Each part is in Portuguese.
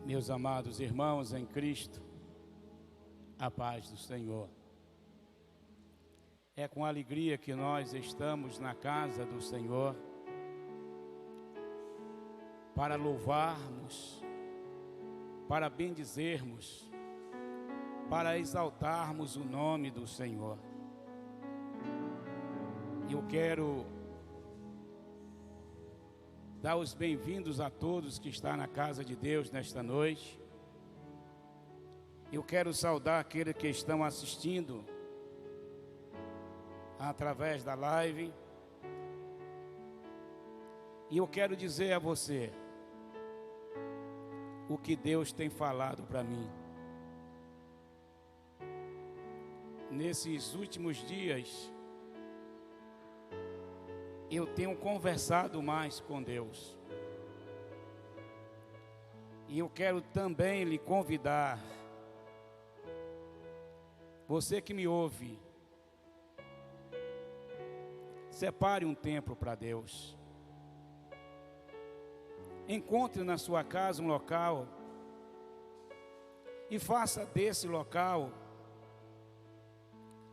Meus amados irmãos em Cristo, a paz do Senhor. É com alegria que nós estamos na casa do Senhor para louvarmos, para bendizermos, para exaltarmos o nome do Senhor. Eu quero dar os bem-vindos a todos que estão na casa de Deus nesta noite. Eu quero saudar aqueles que estão assistindo através da live. E eu quero dizer a você o que Deus tem falado para mim. Nesses últimos dias, eu tenho conversado mais com Deus. E eu quero também lhe convidar, você que me ouve, separe um tempo para Deus. Encontre na sua casa um local e faça desse local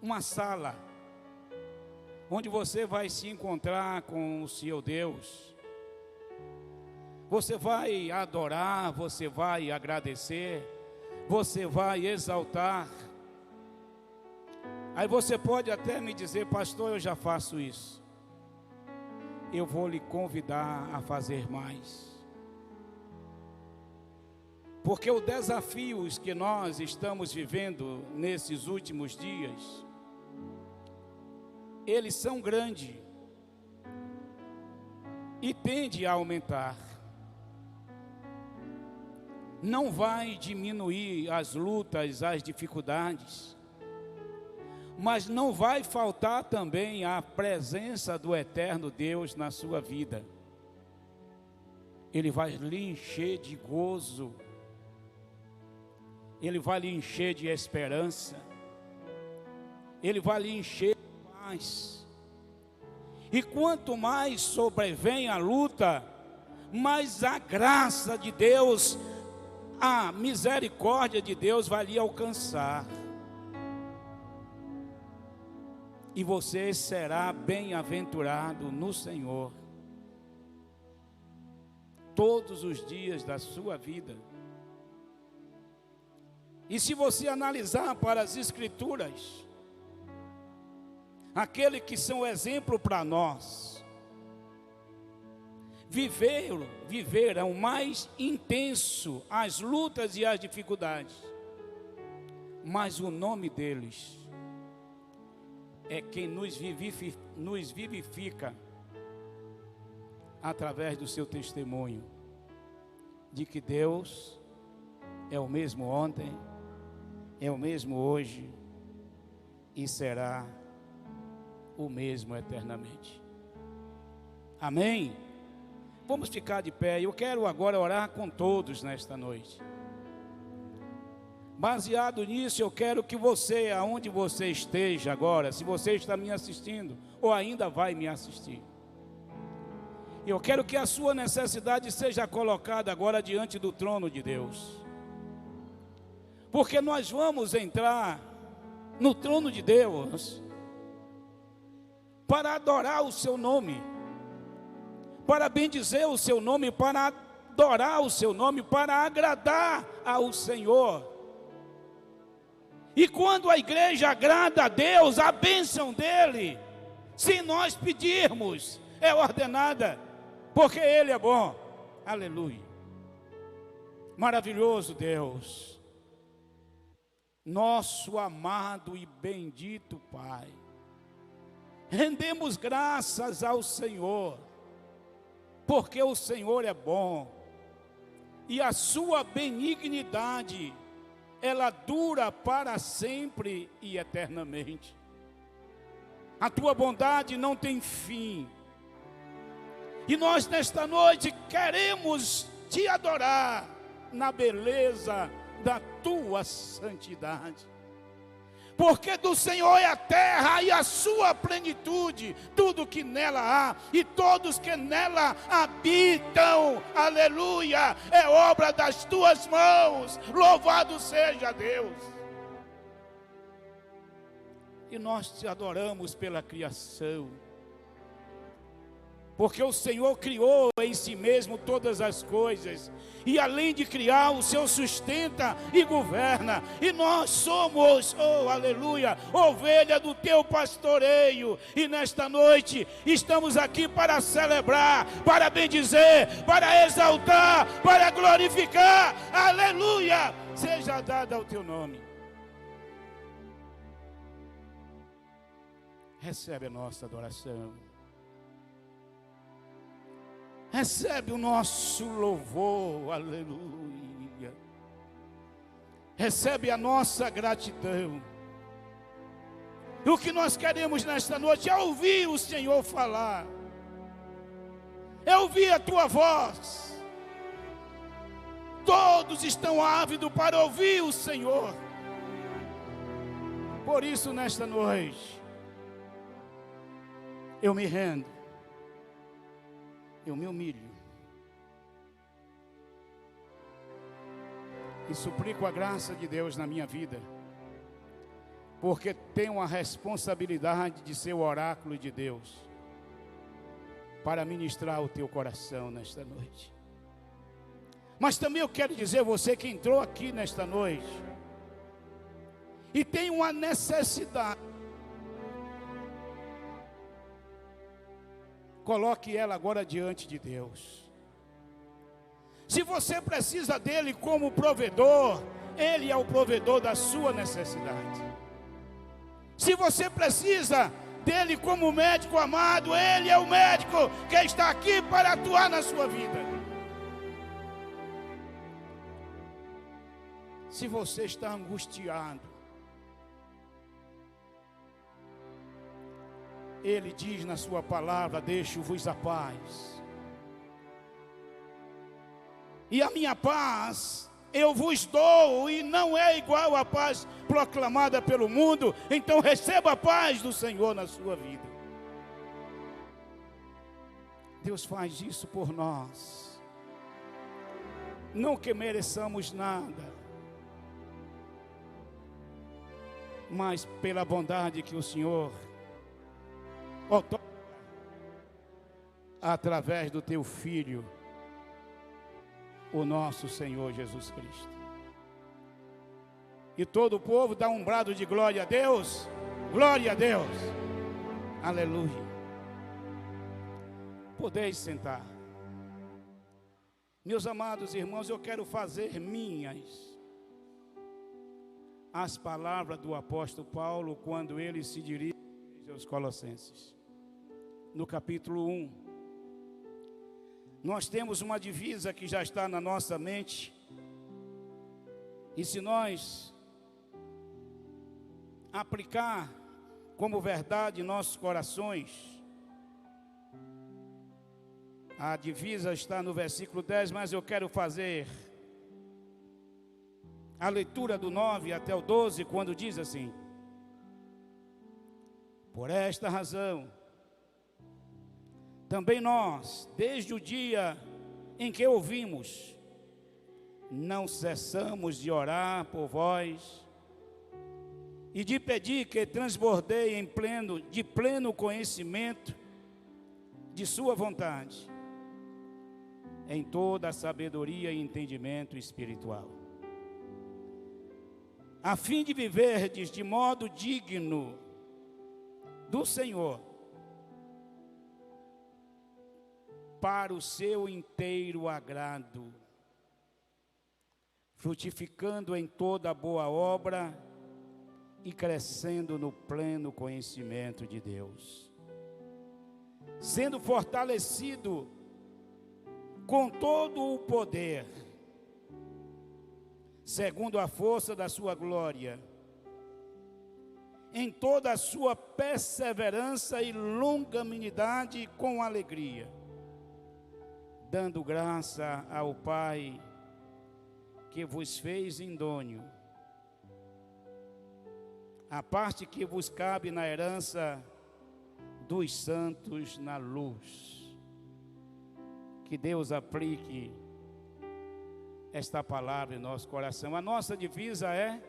uma sala onde você vai se encontrar com o seu Deus. Você vai adorar, você vai agradecer, você vai exaltar. Aí você pode até me dizer: pastor, eu já faço isso. Eu vou lhe convidar a fazer mais. Porque os desafios que nós estamos vivendo nesses últimos dias, eles são grandes e tendem a aumentar. Não vai diminuir as lutas, as dificuldades, mas não vai faltar também a presença do eterno Deus na sua vida. Ele vai lhe encher de gozo, Ele vai lhe encher de esperança, Ele vai lhe encher de paz. E quanto mais sobrevém a luta, mais a graça de Deus, a misericórdia de Deus vai lhe alcançar. E você será bem-aventurado no Senhor todos os dias da sua vida. E se você analisar para as Escrituras, aqueles que são exemplo para nós, viveram mais intenso as lutas e as dificuldades, mas o nome deles é quem nos vivifica através do seu testemunho de que Deus é o mesmo ontem, é o mesmo hoje e será o mesmo eternamente. Amém? Vamos ficar de pé. Eu quero agora orar com todos nesta noite. Baseado nisso, eu quero que você, aonde você esteja agora, se você está me assistindo ou ainda vai me assistir, eu quero que a sua necessidade seja colocada agora diante do trono de Deus. Porque nós vamos entrar no trono de Deus para adorar o seu nome, para bendizer o seu nome, para adorar o seu nome, para agradar ao Senhor. E quando a igreja agrada a Deus, a bênção dele, se nós pedirmos, é ordenada, porque Ele é bom. Aleluia. Maravilhoso Deus, nosso amado e bendito Pai, rendemos graças ao Senhor, porque o Senhor é bom, e a sua benignidade, ela dura para sempre e eternamente. A tua bondade não tem fim. E nós nesta noite queremos te adorar na beleza da tua santidade. Porque do Senhor é a terra e a sua plenitude, tudo que nela há, e todos que nela habitam, aleluia, é obra das tuas mãos, louvado seja Deus. E nós te adoramos pela criação, porque o Senhor criou em si mesmo todas as coisas, e além de criar, o Senhor sustenta e governa, e nós somos, oh aleluia, ovelha do teu pastoreio, e nesta noite estamos aqui para celebrar, para bendizer, para exaltar, para glorificar, aleluia, seja dada ao teu nome. Recebe a nossa adoração. Recebe o nosso louvor, aleluia. Recebe a nossa gratidão. E o que nós queremos nesta noite é ouvir o Senhor falar. É ouvir a tua voz. Todos estão ávidos para ouvir o Senhor. Por isso, nesta noite, eu me rendo. Eu me humilho e suplico a graça de Deus na minha vida, porque tenho a responsabilidade de ser o oráculo de Deus para ministrar o teu coração nesta noite. Mas também eu quero dizer, você que entrou aqui nesta noite e tem uma necessidade, coloque ela agora diante de Deus. Se você precisa dele como provedor, ele é o provedor da sua necessidade. Se você precisa dele como médico amado, ele é o médico que está aqui para atuar na sua vida. Se você está angustiado, ele diz na sua palavra: deixo-vos a paz. E a minha paz eu vos dou, e não é igual à paz proclamada pelo mundo. Então receba a paz do Senhor na sua vida. Deus faz isso por nós. Não que mereçamos nada, mas pela bondade que o Senhor através do teu Filho, o nosso Senhor Jesus Cristo. E todo o povo dá um brado de glória a Deus. Glória a Deus. Aleluia. Podeis sentar. Meus amados irmãos, eu quero fazer minhas as palavras do apóstolo Paulo quando ele se dirige aos Colossenses. No capítulo 1, nós temos uma divisa que já está na nossa mente, e se nós aplicar como verdade em nossos corações, a divisa está no versículo 10, mas eu quero fazer a leitura do 9 até o 12, quando diz assim: por esta razão, também nós, desde o dia em que ouvimos, não cessamos de orar por vós e de pedir que transbordeie de pleno conhecimento de sua vontade, em toda a sabedoria e entendimento espiritual, a fim de viverdes de modo digno do Senhor, para o seu inteiro agrado, frutificando em toda boa obra e crescendo no pleno conhecimento de Deus, sendo fortalecido com todo o poder, segundo a força da sua glória, em toda a sua perseverança e longanimidade com alegria, dando graça ao Pai que vos fez idôneo a parte que vos cabe na herança dos santos na luz. Que Deus aplique esta palavra em nosso coração. A nossa divisa é,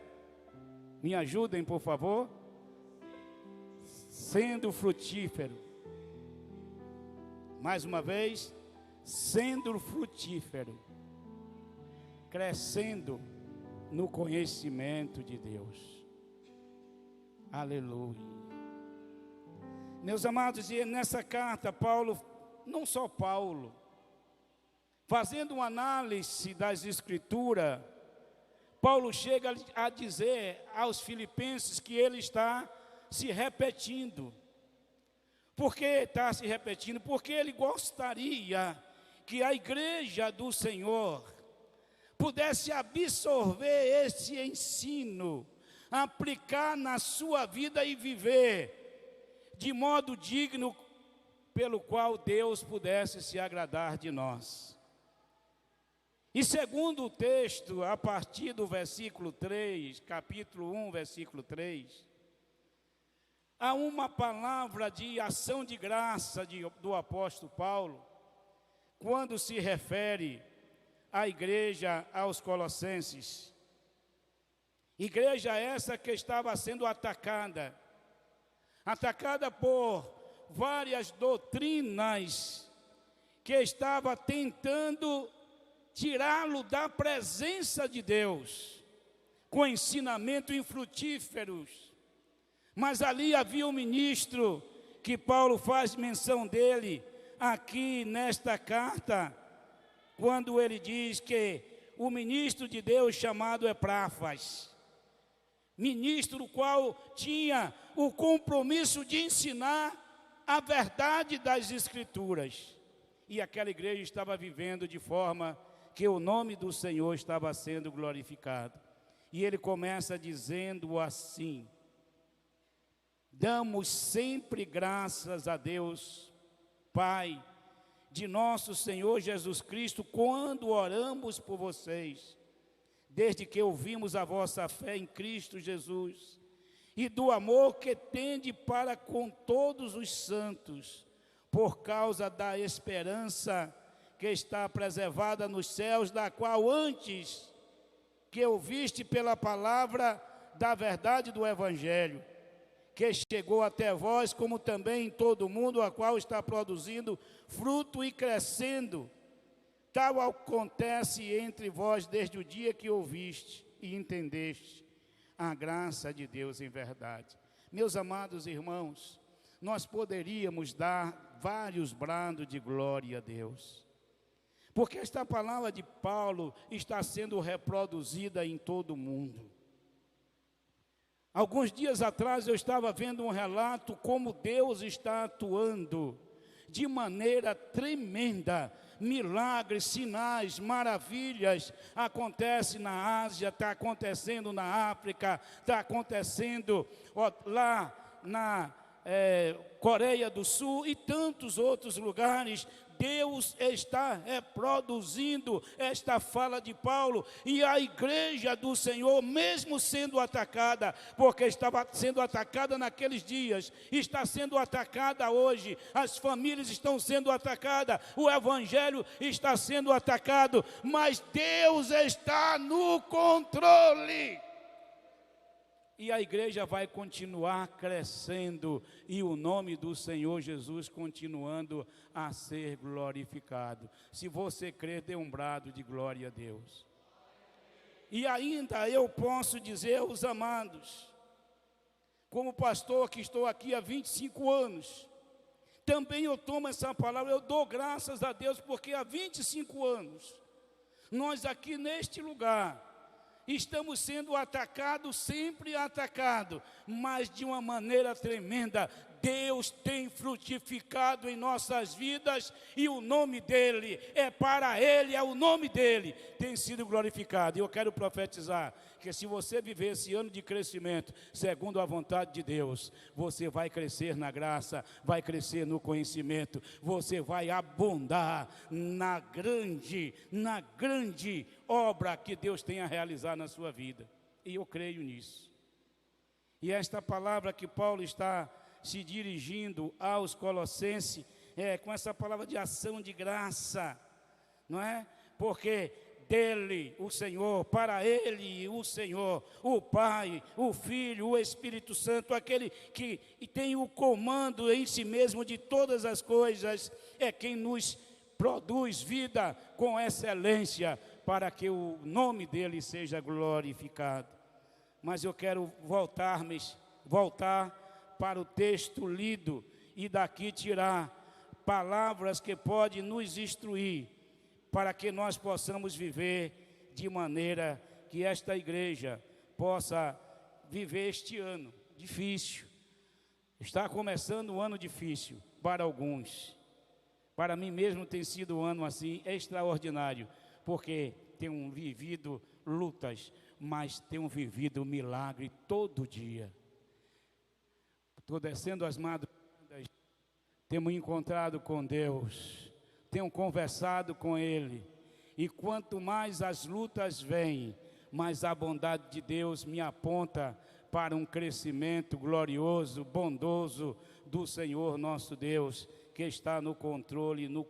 me ajudem por favor, sendo frutífero. Mais uma vez, sendo frutífero, crescendo no conhecimento de Deus. Aleluia. Meus amados, e nessa carta, Paulo, não só Paulo, fazendo uma análise das Escrituras, Paulo chega a dizer aos filipenses que ele está se repetindo. Por que está se repetindo? Porque ele gostaria que a igreja do Senhor pudesse absorver esse ensino, aplicar na sua vida e viver de modo digno, pelo qual Deus pudesse se agradar de nós. E segundo o texto, a partir do versículo 3, capítulo 1, versículo 3, há uma palavra de ação de graça do apóstolo Paulo, quando se refere à igreja, aos Colossenses. Igreja essa que estava sendo atacada por várias doutrinas que estava tentando tirá-lo da presença de Deus, com ensinamento infrutíferos. Mas ali havia um ministro, que Paulo faz menção dele, aqui nesta carta, quando ele diz que o ministro de Deus chamado Epáfras, ministro o qual tinha o compromisso de ensinar a verdade das Escrituras. E aquela igreja estava vivendo de forma que o nome do Senhor estava sendo glorificado. E ele começa dizendo assim: damos sempre graças a Deus, Pai, de nosso Senhor Jesus Cristo, quando oramos por vocês, desde que ouvimos a vossa fé em Cristo Jesus, e do amor que tende para com todos os santos, por causa da esperança que está preservada nos céus, da qual antes que ouviste pela palavra da verdade do Evangelho, que chegou até vós, como também em todo o mundo, a qual está produzindo fruto e crescendo. Tal acontece entre vós desde o dia que ouviste e entendeste a graça de Deus em verdade. Meus amados irmãos, nós poderíamos dar vários brados de glória a Deus, porque esta palavra de Paulo está sendo reproduzida em todo o mundo. Alguns dias atrás eu estava vendo um relato como Deus está atuando de maneira tremenda. Milagres, sinais, maravilhas acontecem na Ásia, está acontecendo na África, está acontecendo lá na Coreia do Sul e tantos outros lugares. Deus está reproduzindo esta fala de Paulo, e a igreja do Senhor, mesmo sendo atacada, porque estava sendo atacada naqueles dias, está sendo atacada hoje, as famílias estão sendo atacadas, o evangelho está sendo atacado, mas Deus está no controle. E a igreja vai continuar crescendo, e o nome do Senhor Jesus continuando a ser glorificado. Se você crer, dê um brado de glória a Deus. E ainda eu posso dizer aos amados, como pastor que estou aqui há 25 anos, também eu tomo essa palavra, eu dou graças a Deus, porque há 25 anos, nós aqui neste lugar, estamos sendo atacados, sempre atacados, mas de uma maneira tremenda. Deus tem frutificado em nossas vidas, e o nome dEle, é para Ele, é o nome dEle, tem sido glorificado. E eu quero profetizar, que se você viver esse ano de crescimento, segundo a vontade de Deus, você vai crescer na graça, vai crescer no conhecimento, você vai abundar na grande obra que Deus tem a realizar na sua vida. E eu creio nisso. E esta palavra que Paulo está se dirigindo aos Colossenses, com essa palavra de ação de graça, não é? Porque dele, o Senhor, para ele, o Senhor, o Pai, o Filho, o Espírito Santo, aquele que tem o comando em si mesmo de todas as coisas, é quem nos produz vida com excelência, para que o nome dele seja glorificado. Mas eu quero voltar para o texto lido e daqui tirar palavras que podem nos instruir, para que nós possamos viver de maneira que esta igreja possa viver este ano difícil. Está começando um ano difícil para alguns. Para mim mesmo tem sido um ano assim extraordinário, porque tenho vivido lutas, mas tenho vivido milagre todo dia. Estou descendo as madrugadas, temos encontrado com Deus, tenho conversado com Ele, e quanto mais as lutas vêm, mais a bondade de Deus me aponta para um crescimento glorioso, bondoso do Senhor nosso Deus, que está no controle, no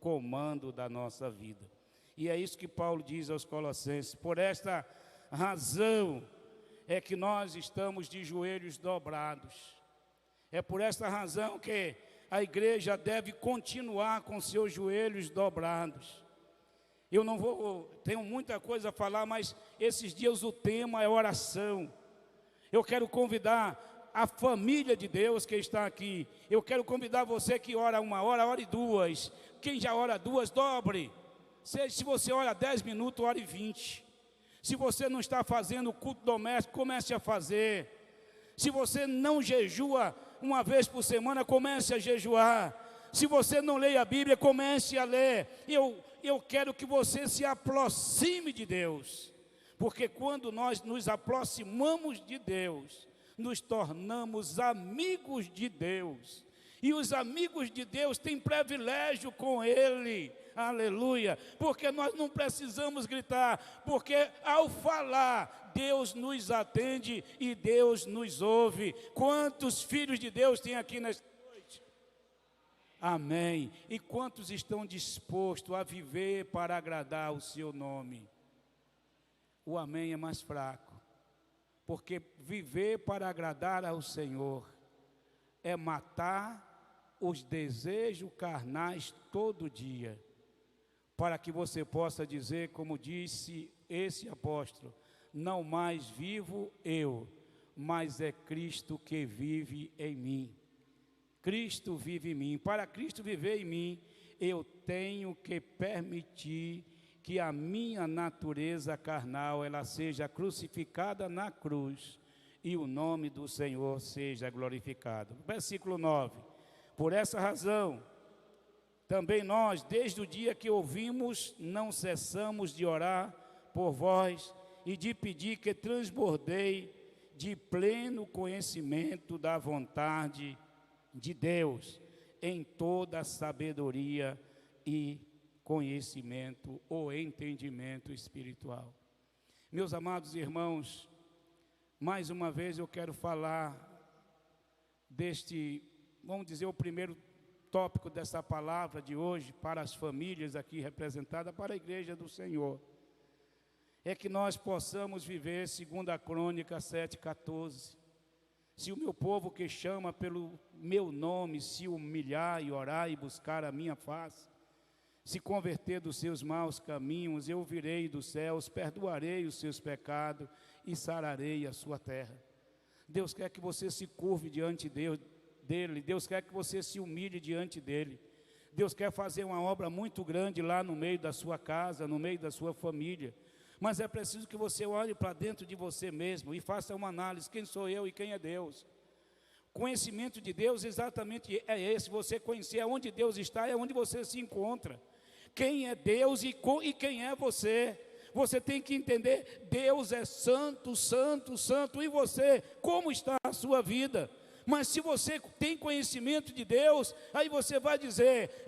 comando da nossa vida. E é isso que Paulo diz aos Colossenses: por esta razão é que nós estamos de joelhos dobrados. É por esta razão que a igreja deve continuar com seus joelhos dobrados. Eu não tenho muita coisa a falar, mas esses dias o tema é oração. Eu quero convidar a família de Deus que está aqui. Eu quero convidar você que ora 1 hora, ore 2. Quem já ora 2, dobre. Se você ora 10 minutos, ore 20. Se você não está fazendo culto doméstico, comece a fazer. Se você não jejua uma vez por semana, comece a jejuar. Se você não lê a Bíblia, comece a ler. Eu quero que você se aproxime de Deus, porque quando nós nos aproximamos de Deus, nos tornamos amigos de Deus. E os amigos de Deus têm privilégio com Ele. Aleluia, porque nós não precisamos gritar, porque ao falar, Deus nos atende e Deus nos ouve. Quantos filhos de Deus tem aqui nesta noite? Amém. E quantos estão dispostos a viver para agradar o seu nome? O amém é mais fraco, porque viver para agradar ao Senhor é matar os desejos carnais todo dia, para que você possa dizer, como disse esse apóstolo: não mais vivo eu, mas é Cristo que vive em mim. Cristo vive em mim. Para Cristo viver em mim, eu tenho que permitir que a minha natureza carnal ela seja crucificada na cruz e o nome do Senhor seja glorificado. Versículo 9. Por essa razão, também nós, desde o dia que ouvimos, não cessamos de orar por vós e de pedir que transbordei de pleno conhecimento da vontade de Deus, em toda a sabedoria e conhecimento ou entendimento espiritual. Meus amados irmãos, mais uma vez eu quero falar deste, vamos dizer, o primeiro tópico dessa palavra de hoje para as famílias aqui representadas, para a igreja do Senhor, é que nós possamos viver segundo a Crônica 7:14. Se o meu povo que chama pelo meu nome se humilhar e orar e buscar a minha face, se converter dos seus maus caminhos, eu virei dos céus, perdoarei os seus pecados e sararei a sua terra. Deus quer que você se curve diante dele, Deus quer que você se humilhe diante dele. Deus quer fazer uma obra muito grande lá no meio da sua casa, no meio da sua família. Mas é preciso que você olhe para dentro de você mesmo e faça uma análise: quem sou eu e quem é Deus? Conhecimento de Deus exatamente é esse: você conhecer aonde Deus está, é onde você se encontra. Quem é Deus e quem é você? Você tem que entender: Deus é santo, santo, santo. E você, como está a sua vida? Mas se você tem conhecimento de Deus, aí você vai dizer: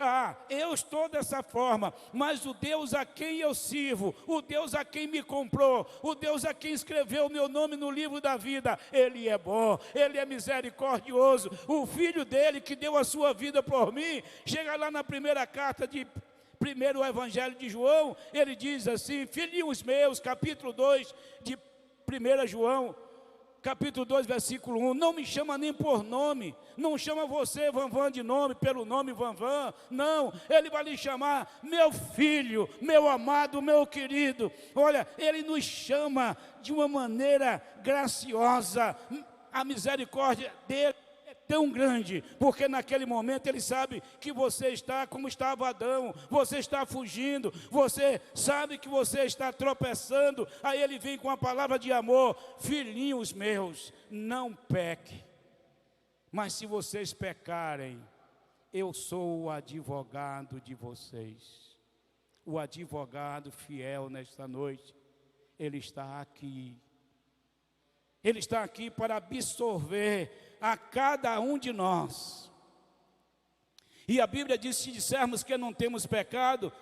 eu estou dessa forma, mas o Deus a quem eu sirvo, o Deus a quem me comprou, o Deus a quem escreveu o meu nome no livro da vida, Ele é bom, Ele é misericordioso. O Filho dele que deu a sua vida por mim, chega lá na primeira carta de primeiro Evangelho de João, ele diz assim: filhinhos meus, capítulo 2 de 1 João, capítulo 2, versículo 1, não me chama nem por nome, não chama você, Vanvan, de nome, pelo nome Vanvan, não, ele vai lhe chamar meu filho, meu amado, meu querido. Olha, ele nos chama de uma maneira graciosa, a misericórdia dele é tão grande, porque naquele momento ele sabe que você está como estava Adão, você está fugindo, você sabe que você está tropeçando, aí ele vem com a palavra de amor: filhinhos meus, não peque, mas se vocês pecarem, eu sou o advogado de vocês. O advogado fiel nesta noite, ele está aqui. Ele está aqui para absorver a cada um de nós. E a Bíblia diz: se dissermos que não temos pecado,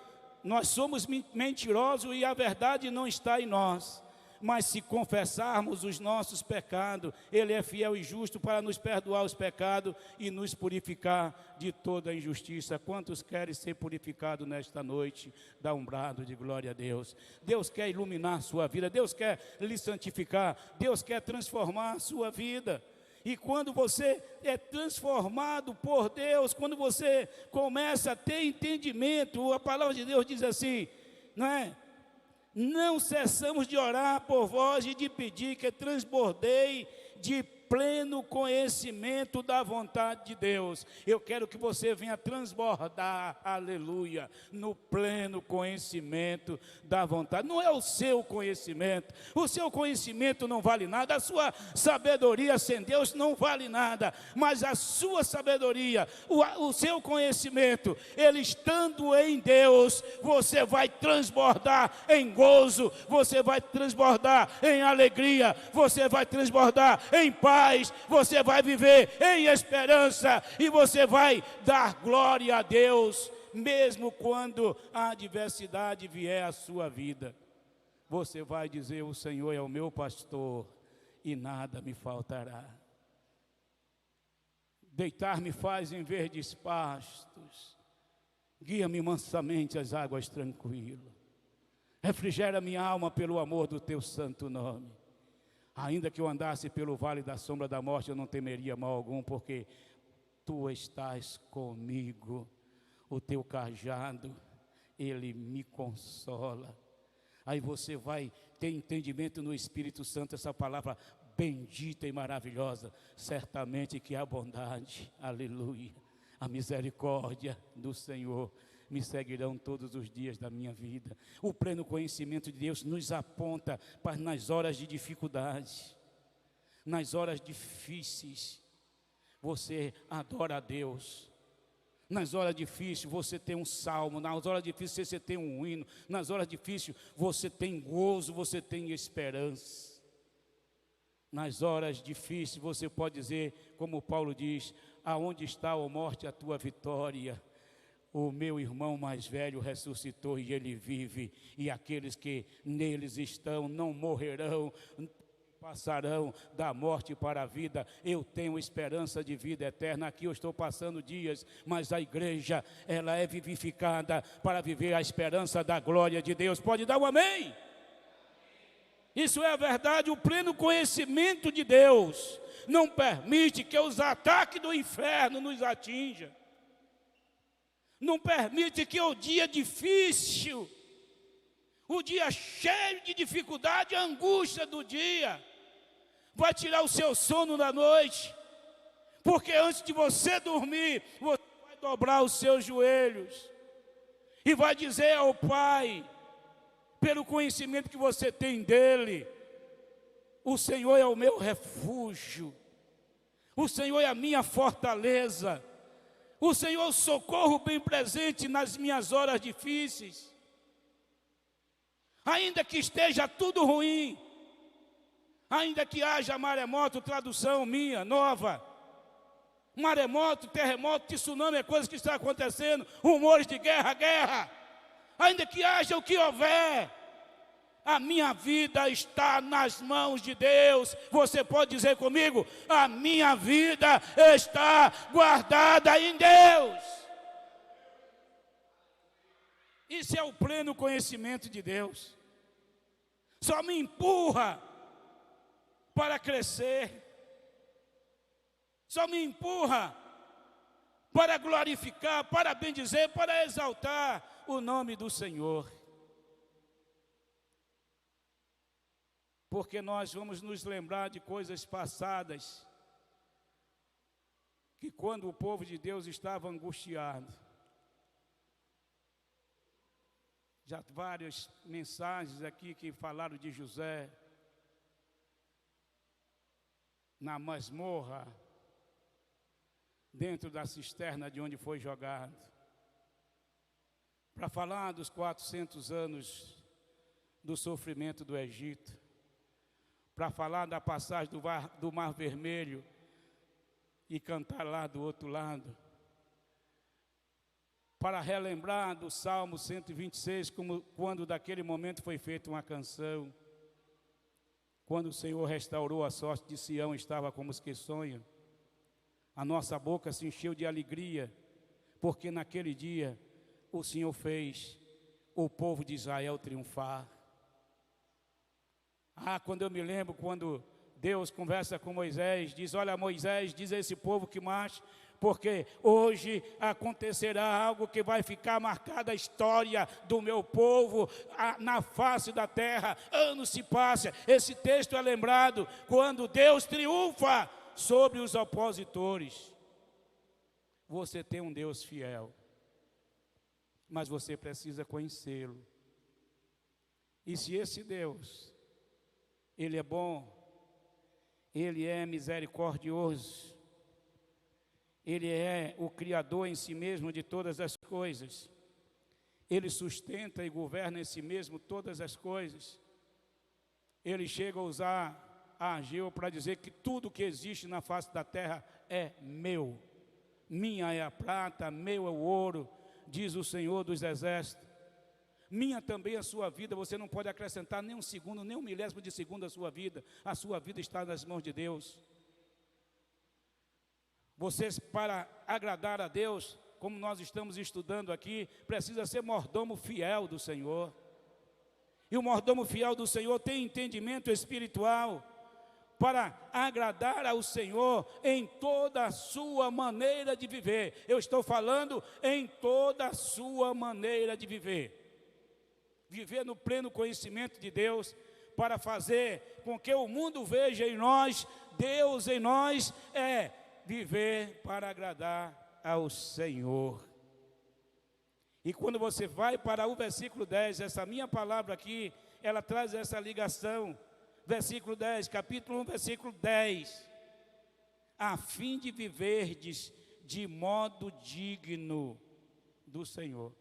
nós somos mentirosos e a verdade não está em nós. Mas se confessarmos os nossos pecados, Ele é fiel e justo para nos perdoar os pecados e nos purificar de toda injustiça. Quantos querem ser purificados nesta noite? Dá um brado de glória a Deus. Deus quer iluminar a sua vida, Deus quer lhe santificar, Deus quer transformar a sua vida. E quando você é transformado por Deus, quando você começa a ter entendimento, a palavra de Deus diz assim, não é? Não cessamos de orar por vós e de pedir que transbordei de pleno conhecimento da vontade de Deus. Eu quero que você venha transbordar, aleluia, no pleno conhecimento da vontade. Não é o seu conhecimento não vale nada, a sua sabedoria sem Deus não vale nada, mas a sua sabedoria, o seu conhecimento, ele estando em Deus, você vai transbordar em gozo, você vai transbordar em alegria, você vai transbordar em paz, você vai viver em esperança e você vai dar glória a Deus, mesmo quando a adversidade vier à sua vida. Você vai dizer: o Senhor é o meu pastor e nada me faltará. Deitar-me faz em verdes pastos, guia-me mansamente às águas tranquilas, refrigera minha alma pelo amor do teu santo nome. Ainda que eu andasse pelo vale da sombra da morte, eu não temeria mal algum, porque tu estás comigo, o teu cajado, ele me consola. Aí você vai ter entendimento no Espírito Santo, essa palavra bendita e maravilhosa. Certamente que a bondade, aleluia, a misericórdia do Senhor me seguirão todos os dias da minha vida. O pleno conhecimento de Deus nos aponta para nas horas de dificuldade, nas horas difíceis, você adora a Deus. Nas horas difíceis você tem um salmo, nas horas difíceis você tem um hino, nas horas difíceis você tem gozo, você tem esperança. Nas horas difíceis você pode dizer, como Paulo diz: aonde está, ó morte, a tua vitória? O meu irmão mais velho ressuscitou e ele vive, e aqueles que neles estão não morrerão, passarão da morte para a vida. Eu tenho esperança de vida eterna. Aqui eu estou passando dias, mas a igreja, ela é vivificada para viver a esperança da glória de Deus. Pode dar um amém? Isso é a verdade. O pleno conhecimento de Deus não permite que os ataques do inferno nos atinjam. Não permite que o dia difícil, o dia cheio de dificuldade, a angústia do dia, vai tirar o seu sono da noite. Porque antes de você dormir, você vai dobrar os seus joelhos e vai dizer ao Pai, pelo conhecimento que você tem dEle: o Senhor é o meu refúgio, o Senhor é a minha fortaleza, o Senhor é o socorro bem presente nas minhas horas difíceis. Ainda que esteja tudo ruim, ainda que haja maremoto, tradução minha, nova, Maremoto, terremoto, tsunami, é coisa que está acontecendo, rumores de guerra, guerra. Ainda que haja o que houver, a minha vida está nas mãos de Deus. Você pode dizer comigo: a minha vida está guardada em Deus. Isso é o pleno conhecimento de Deus. Só me empurra para crescer. Só me empurra para glorificar, para bendizer, para exaltar o nome do Senhor. Porque nós vamos nos lembrar de coisas passadas, que quando o povo de Deus estava angustiado, já várias mensagens aqui que falaram de José, na masmorra, dentro da cisterna de onde foi jogado, para falar dos 400 anos do sofrimento do Egito, para falar da passagem do Mar Vermelho e cantar lá do outro lado, para relembrar do Salmo 126, quando daquele momento foi feita uma canção, quando o Senhor restaurou a sorte de Sião, estava como os que sonham. A nossa boca se encheu de alegria, porque naquele dia o Senhor fez o povo de Israel triunfar. Quando eu me lembro, quando Deus conversa com Moisés, diz: olha, Moisés, diz a esse povo que marche, porque hoje acontecerá algo que vai ficar marcada a história do meu povo na face da terra. Anos se passam, esse texto é lembrado quando Deus triunfa sobre os opositores. Você tem um Deus fiel, mas você precisa conhecê-lo. E se esse Deus, Ele é bom, Ele é misericordioso, Ele é o Criador em si mesmo de todas as coisas, Ele sustenta e governa em si mesmo todas as coisas, Ele chega a usar a Ageu para dizer que tudo que existe na face da terra é meu. Minha é a prata, meu é o ouro, diz o Senhor dos Exércitos. Minha também é a sua vida. Você não pode acrescentar nem um segundo, nem um milésimo de segundo à sua vida. A sua vida está nas mãos de Deus. Vocês, para agradar a Deus, como nós estamos estudando aqui, precisa ser mordomo fiel do Senhor. E o mordomo fiel do Senhor tem entendimento espiritual para agradar ao Senhor em toda a sua maneira de viver. Eu estou falando em toda a sua maneira de viver. Viver no pleno conhecimento de Deus, para fazer com que o mundo veja em nós, Deus em nós, é viver para agradar ao Senhor. E quando você vai para o versículo 10, essa minha palavra aqui, ela traz essa ligação. Versículo 10, capítulo 1, versículo 10. A fim de viverdes de modo digno do Senhor.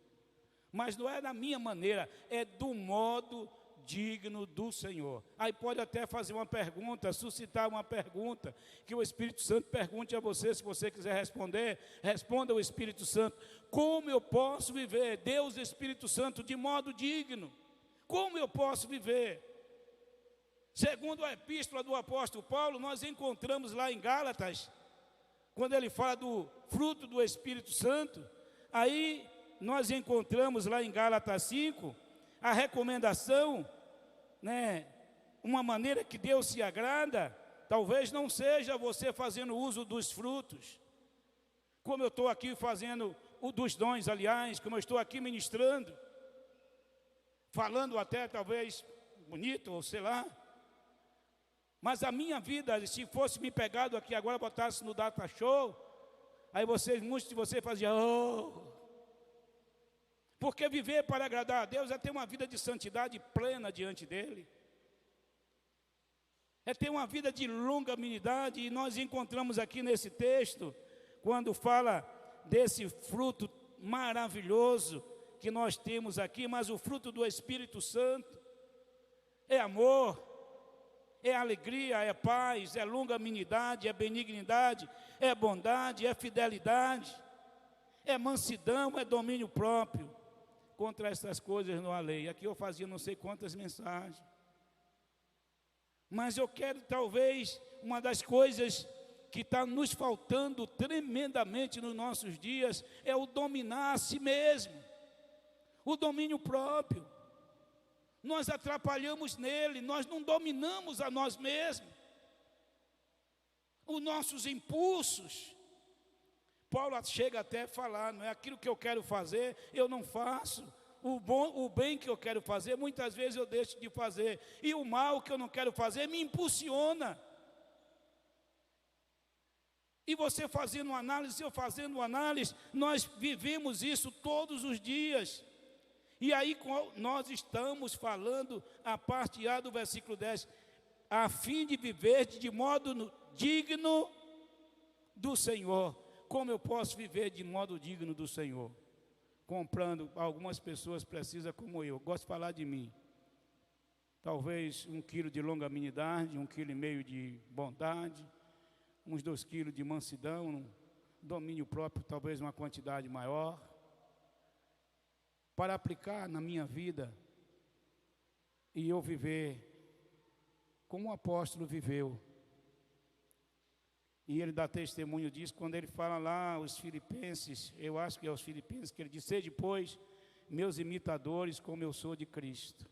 Mas não é da minha maneira, é do modo digno do Senhor. Aí pode até fazer uma pergunta, suscitar uma pergunta, que o Espírito Santo pergunte a você. Se você quiser responder, responda ao Espírito Santo: como eu posso viver, Deus Espírito Santo, de modo digno? Como eu posso viver? Segundo a epístola do apóstolo Paulo, nós encontramos lá em Gálatas, quando ele fala do fruto do Espírito Santo, aí nós encontramos lá em Gálatas 5, a recomendação, uma maneira que Deus se agrada, talvez não seja você fazendo uso dos frutos, como eu estou aqui fazendo o dos dons, aliás, como eu estou aqui ministrando, falando até talvez bonito, ou sei lá. Mas a minha vida, se fosse me pegado aqui agora, botasse no data show, aí muitos de vocês faziam: oh! Porque viver para agradar a Deus é ter uma vida de santidade plena diante dEle. É ter uma vida de longanimidade, e nós encontramos aqui nesse texto, quando fala desse fruto maravilhoso que nós temos aqui, mas o fruto do Espírito Santo é amor, é alegria, é paz, é longanimidade, é benignidade, é bondade, é fidelidade, é mansidão, é domínio próprio. Contra essas coisas não há lei. Aqui eu fazia não sei quantas mensagens. Mas eu quero, talvez, uma das coisas que está nos faltando tremendamente nos nossos dias é o dominar a si mesmo, o domínio próprio. Nós atrapalhamos nele, nós não dominamos a nós mesmos, os nossos impulsos. Paulo chega até a falar, não é aquilo que eu quero fazer, eu não faço. O bem que eu quero fazer, muitas vezes eu deixo de fazer. E o mal que eu não quero fazer me impulsiona. E você fazendo uma análise, eu fazendo uma análise, nós vivemos isso todos os dias. E aí nós estamos falando a parte A do versículo 10, a fim de viver de modo digno do Senhor. Como eu posso viver de modo digno do Senhor? Comprando, algumas pessoas precisam como eu, gosto de falar de mim. Talvez 1 quilo de longanimidade, 1,5 quilo de bondade, uns 2 quilos de mansidão, domínio próprio, talvez uma quantidade maior, para aplicar na minha vida e eu viver como o apóstolo viveu. E ele dá testemunho disso quando ele fala lá aos Filipenses, eu acho que é aos Filipenses, que ele diz: sede, pois, meus imitadores, como eu sou de Cristo.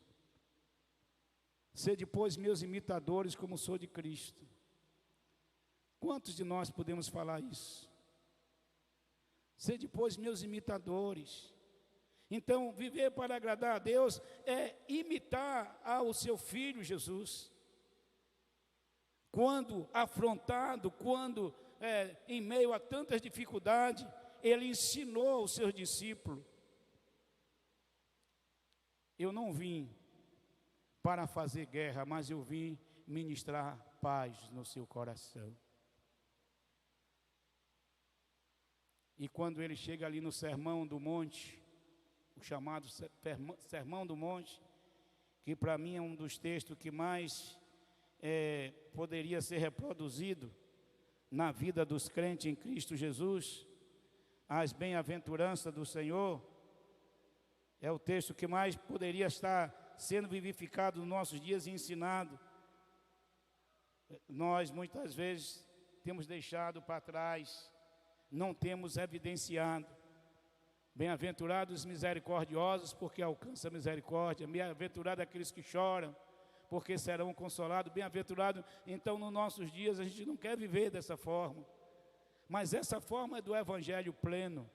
Sede, pois, meus imitadores, como sou de Cristo. Quantos de nós podemos falar isso? Sede, pois, meus imitadores. Então, viver para agradar a Deus é imitar ao seu Filho Jesus. Quando afrontado, quando em meio a tantas dificuldades, ele ensinou aos seus discípulos: eu não vim para fazer guerra, mas eu vim ministrar paz no seu coração. E quando ele chega ali no Sermão do Monte, o chamado Sermão do Monte, que para mim é um dos textos que mais poderia ser reproduzido na vida dos crentes em Cristo Jesus, as bem-aventuranças do Senhor, é o texto que mais poderia estar sendo vivificado nos nossos dias e ensinado. Nós muitas vezes temos deixado para trás, não temos evidenciado. Bem-aventurados os misericordiosos, porque alcançam a misericórdia. Bem-aventurados aqueles que choram, porque serão consolados. Bem-aventurado. Então, nos nossos dias, a gente não quer viver dessa forma. Mas essa forma é do Evangelho pleno.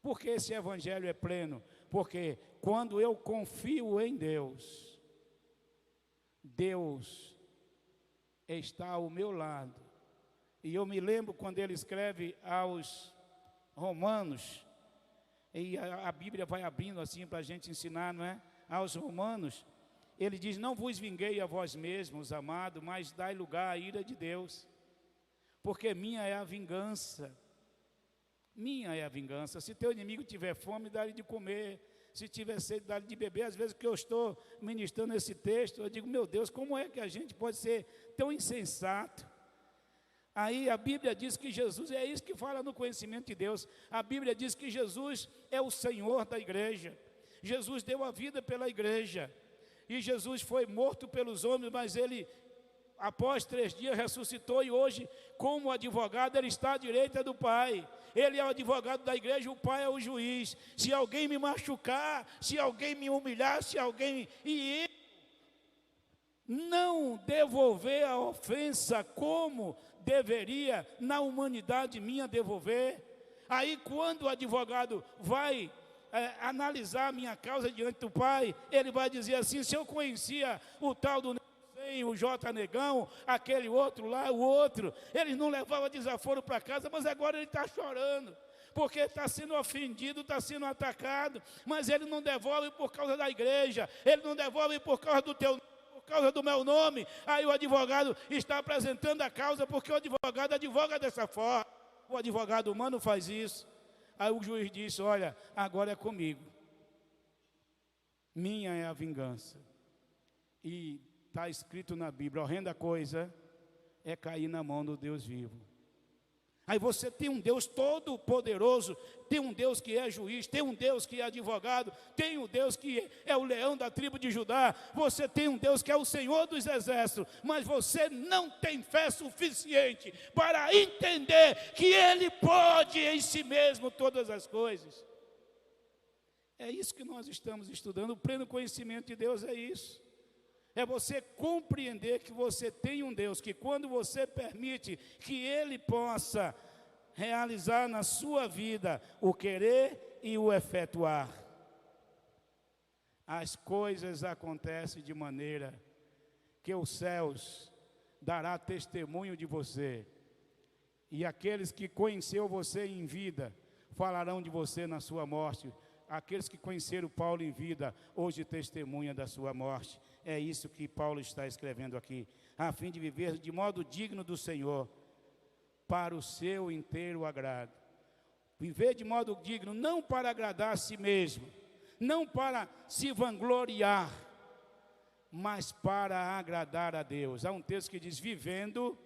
Por que esse Evangelho é pleno? Porque quando eu confio em Deus, Deus está ao meu lado. E eu me lembro quando ele escreve aos Romanos, e a Bíblia vai abrindo assim para a gente ensinar, não é? Aos Romanos, ele diz: não vos vinguei a vós mesmos, amado, mas dai lugar à ira de Deus, porque minha é a vingança. Minha é a vingança. Se teu inimigo tiver fome, dá-lhe de comer. Se tiver sede, dá-lhe de beber. Às vezes que eu estou ministrando esse texto, eu digo: meu Deus, como é que a gente pode ser tão insensato? Aí a Bíblia diz que Jesus, é isso que fala no conhecimento de Deus, a Bíblia diz que Jesus é o Senhor da igreja. Jesus deu a vida pela igreja, e Jesus foi morto pelos homens, mas ele, após 3 dias, ressuscitou, e hoje, como advogado, ele está à direita do Pai. Ele é o advogado da igreja, o Pai é o juiz. Se alguém me machucar, se alguém me humilhar, se alguém... E ele não devolver a ofensa como deveria na humanidade minha devolver. Aí quando o advogado vai analisar a minha causa diante do Pai, ele vai dizer assim: se eu conhecia o tal do o J. Negão, aquele outro lá, o outro, eles não levavam desaforo para casa, mas agora ele está chorando, porque está sendo ofendido, está sendo atacado, mas ele não devolve por causa da igreja, ele não devolve por causa do teu, por causa do meu nome. Aí o advogado está apresentando a causa, porque o advogado advoga dessa forma. O advogado humano faz isso. Aí o juiz disse: olha, agora é comigo, minha é a vingança. E está escrito na Bíblia, horrenda coisa é cair na mão do Deus vivo. Aí você tem um Deus todo poderoso, tem um Deus que é juiz, tem um Deus que é advogado, tem um Deus que é o leão da tribo de Judá, você tem um Deus que é o Senhor dos exércitos, mas você não tem fé suficiente para entender que Ele pode em si mesmo todas as coisas. É isso que nós estamos estudando, o pleno conhecimento de Deus é isso. É você compreender que você tem um Deus, que quando você permite que Ele possa realizar na sua vida o querer e o efetuar, as coisas acontecem de maneira que os céus dará testemunho de você, e aqueles que conheceu você em vida falarão de você na sua morte. Aqueles que conheceram Paulo em vida, hoje testemunha da sua morte. É isso que Paulo está escrevendo aqui, a fim de viver de modo digno do Senhor, para o seu inteiro agrado. Viver de modo digno, não para agradar a si mesmo, não para se vangloriar, mas para agradar a Deus. Há um texto que diz, vivendo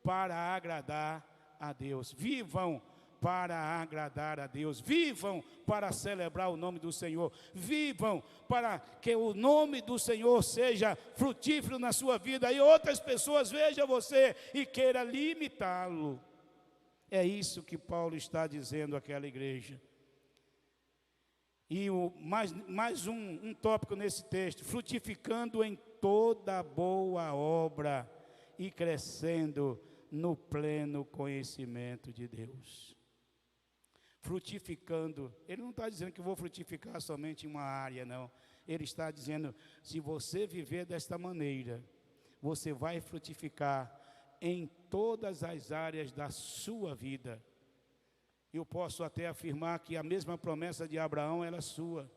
para agradar a Deus. Vivam para agradar a Deus, vivam para celebrar o nome do Senhor, vivam para que o nome do Senhor seja frutífero na sua vida e outras pessoas vejam você e queiram limitá-lo. É isso que Paulo está dizendo àquela igreja. E mais um tópico nesse texto, frutificando em toda boa obra e crescendo no pleno conhecimento de Deus. Frutificando, ele não está dizendo que vou frutificar somente em uma área, não. Ele está dizendo, se você viver desta maneira, você vai frutificar em todas as áreas da sua vida. Eu posso até afirmar que a mesma promessa de Abraão era sua.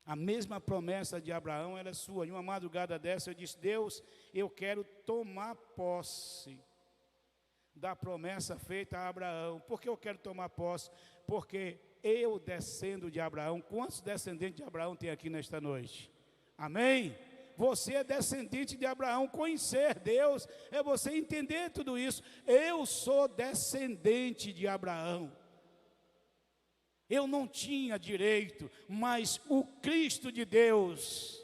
A mesma promessa de Abraão era sua. Em uma madrugada dessa eu disse, Deus, eu quero tomar posse da promessa feita a Abraão. Por que eu quero tomar posse? Porque eu descendo de Abraão. Quantos descendentes de Abraão tem aqui nesta noite? Amém? Você é descendente de Abraão. Conhecer Deus é você entender tudo isso. Eu sou descendente de Abraão. Eu não tinha direito, mas o Cristo de Deus,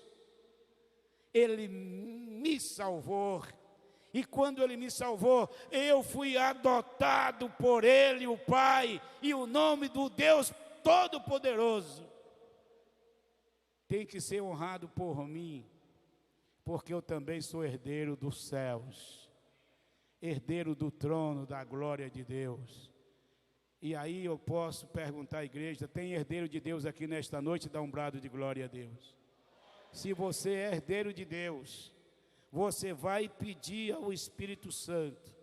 Ele me salvou. E quando Ele me salvou, eu fui adotado por Ele, o Pai, e o nome do Deus Todo-Poderoso tem que ser honrado por mim, porque eu também sou herdeiro dos céus, herdeiro do trono da glória de Deus. E aí eu posso perguntar à igreja, tem herdeiro de Deus aqui nesta noite? Dá um brado de glória a Deus. Se você é herdeiro de Deus, você vai pedir ao Espírito Santo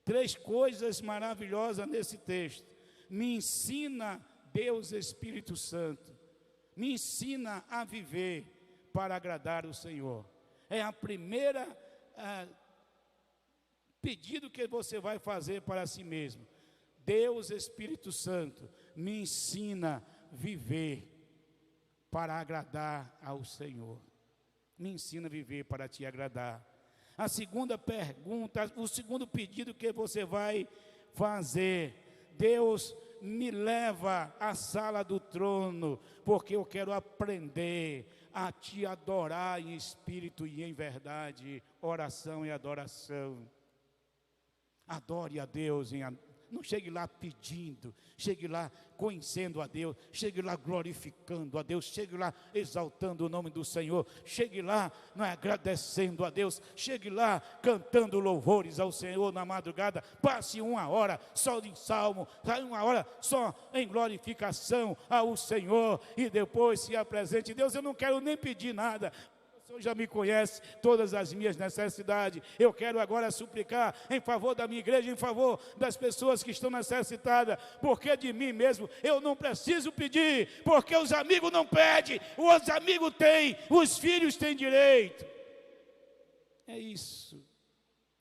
3 coisas maravilhosas nesse texto. Me ensina, Deus Espírito Santo, me ensina a viver para agradar o Senhor. É a primeira pedido que você vai fazer para si mesmo. Deus Espírito Santo, me ensina a viver para agradar ao Senhor. Me ensina a viver para te agradar. A segunda pergunta, o segundo pedido que você vai fazer, Deus me leva à sala do trono, porque eu quero aprender a te adorar em espírito e em verdade, oração e adoração. Adore a Deus não chegue lá pedindo, chegue lá conhecendo a Deus, chegue lá glorificando a Deus, chegue lá exaltando o nome do Senhor, chegue lá agradecendo a Deus, chegue lá cantando louvores ao Senhor na madrugada. Passe 1 hora só em salmo, 1 hora só em glorificação ao Senhor e depois se apresente. Deus, eu não quero nem pedir nada. O Senhor já me conhece todas as minhas necessidades. Eu quero agora suplicar em favor da minha igreja, em favor das pessoas que estão necessitadas, porque de mim mesmo eu não preciso pedir, porque os amigos não pedem, os amigos têm, os filhos têm direito. É isso,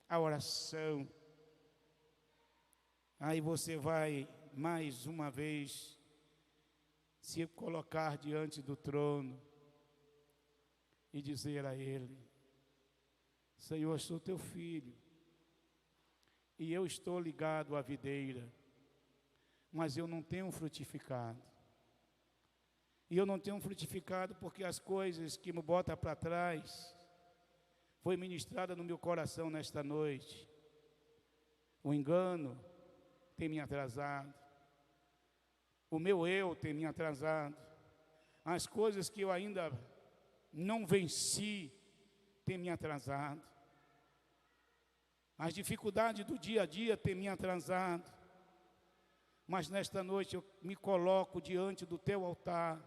a oração. Aí você vai mais uma vez se colocar diante do trono e dizer a Ele: Senhor, eu sou teu filho, e eu estou ligado à videira, mas eu não tenho frutificado. E eu não tenho frutificado porque as coisas que me botam para trás foi ministrada no meu coração nesta noite. O engano tem me atrasado, o meu eu tem me atrasado, as coisas que eu ainda não venci tem me atrasado, as dificuldades do dia a dia tem me atrasado. Mas nesta noite eu me coloco diante do teu altar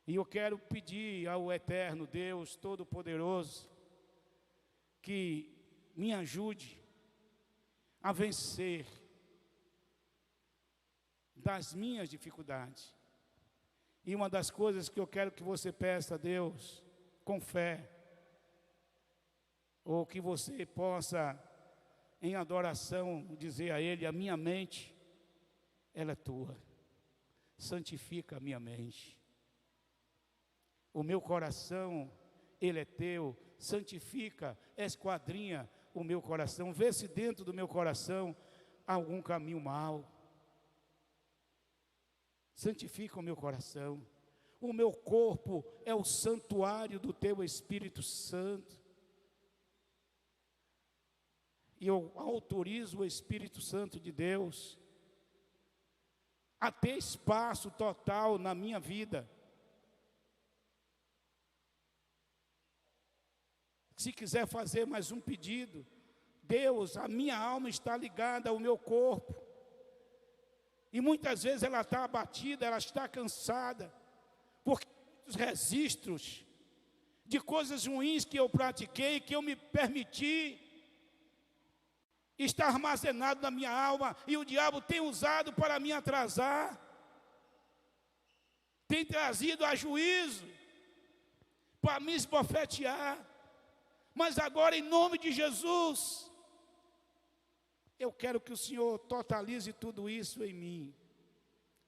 e eu quero pedir ao eterno Deus Todo-Poderoso que me ajude a vencer das minhas dificuldades. E uma das coisas que eu quero que você peça a Deus com fé, ou que você possa em adoração dizer a Ele: a minha mente, ela é tua, santifica a minha mente. O meu coração, ele é teu, santifica, esquadrinha o meu coração, vê se dentro do meu coração há algum caminho mau. Santifica o meu coração. O meu corpo é o santuário do teu Espírito Santo. E eu autorizo o Espírito Santo de Deus a ter espaço total na minha vida. Se quiser fazer mais um pedido, Deus, a minha alma está ligada ao meu corpo. E muitas vezes ela está abatida, ela está cansada, porque os registros de coisas ruins que eu pratiquei, que eu me permiti, está armazenado na minha alma, e o diabo tem usado para me atrasar, tem trazido a juízo, para me esbofetear. Mas agora, em nome de Jesus, eu quero que o Senhor totalize tudo isso em mim.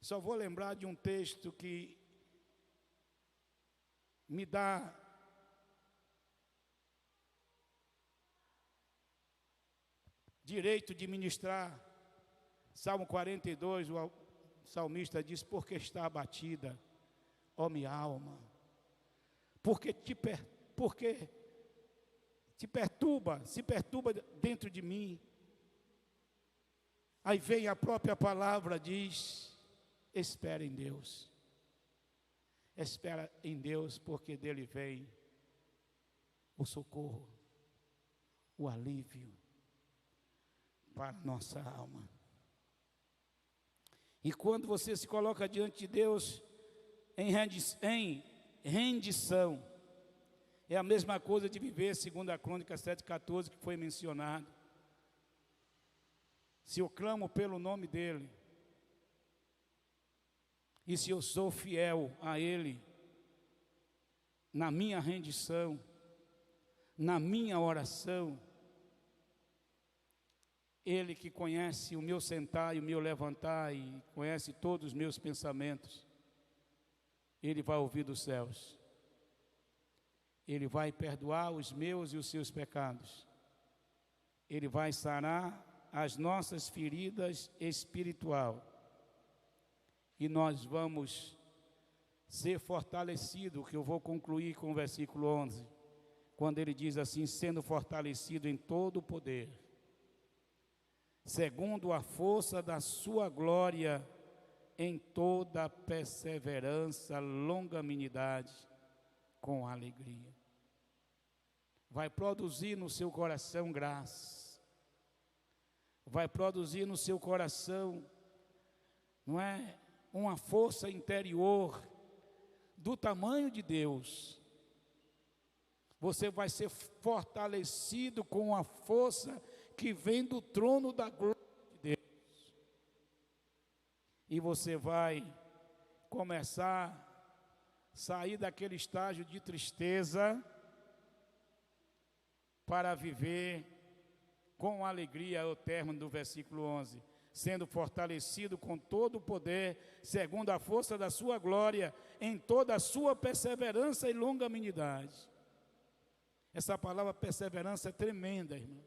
Só vou lembrar de um texto que me dá direito de ministrar. Salmo 42, o salmista diz: porque está abatida, ó minha alma, porque se perturba dentro de mim. Aí vem a própria palavra, diz: espera em Deus. Espera em Deus, porque dele vem o socorro, o alívio para a nossa alma. E quando você se coloca diante de Deus em rendição, é a mesma coisa de viver segundo a Crônica 7,14 que foi mencionado. Se eu clamo pelo nome dEle, e se eu sou fiel a Ele, na minha rendição, na minha oração, Ele que conhece o meu sentar e o meu levantar, e conhece todos os meus pensamentos, Ele vai ouvir dos céus. Ele vai perdoar os meus e os seus pecados. Ele vai sarar as nossas feridas espiritual. E nós vamos ser fortalecidos, que eu vou concluir com o versículo 11, quando ele diz assim: sendo fortalecido em todo o poder, segundo a força da sua glória, em toda perseverança, longanimidade, com alegria. Vai produzir no seu coração graça, vai produzir no seu coração, não é, uma força interior do tamanho de Deus. Você vai ser fortalecido com a força que vem do trono da glória de Deus. E você vai começar a sair daquele estágio de tristeza para viver com alegria, o término do versículo 11. sendo fortalecido com todo o poder, segundo a força da sua glória, em toda a sua perseverança e longanimidade. Essa palavra perseverança é tremenda, irmão.